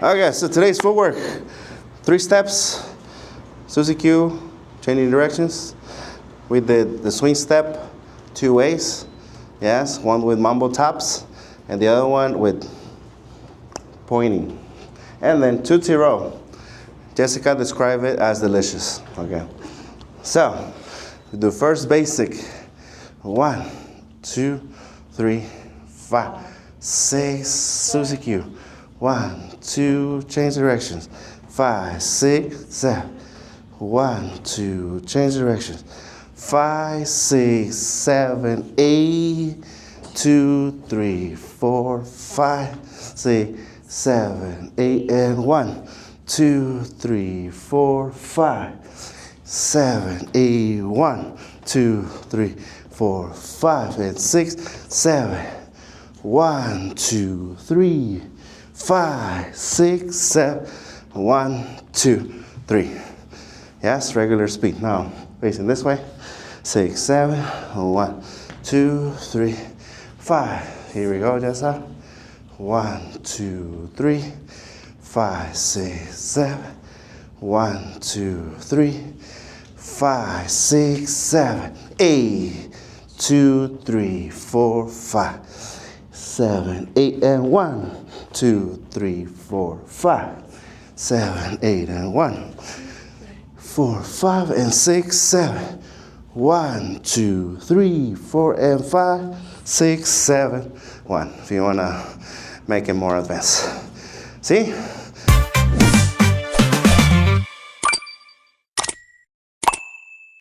Okay, so today's footwork. 3 steps, Susie Q, changing directions. We did the swing step 2 ways. Yes, one with mambo taps and the other one with pointing. And then Tootsie Roll. Jessica described it as delicious. Okay. So, we do first basic. 1, 2, 3, 5, 6, Susie Q. 1, 2, change directions. 5, 6, 7. 1, 2, change directions. 5, 6, 7, 8. 2, 3, 4, 5, 6, 7, 8, and 1, 2, 3, 4, 5, 7, 8, 1, 2, 3, 4, 5, and 6, 7. 1, 2, 3, 5, 6, 7. 1, 2, 3. Yes, regular speed. Now, facing this way. 6, 7. 1, 2, 3, 5. Here we go, Jessa. 1, 2, 3, 5, 6, 7. 1, 2, 3, 5, 6, 7, 8. 2, 3, 4, 5, 7, 8, and 1, 2, 3, 4, 5, 7, 8, and 1, 4, 5, and 6, 7. 1, 2, 3, 4, and 5, 6, 7, 1. If you want to make it more advanced. See?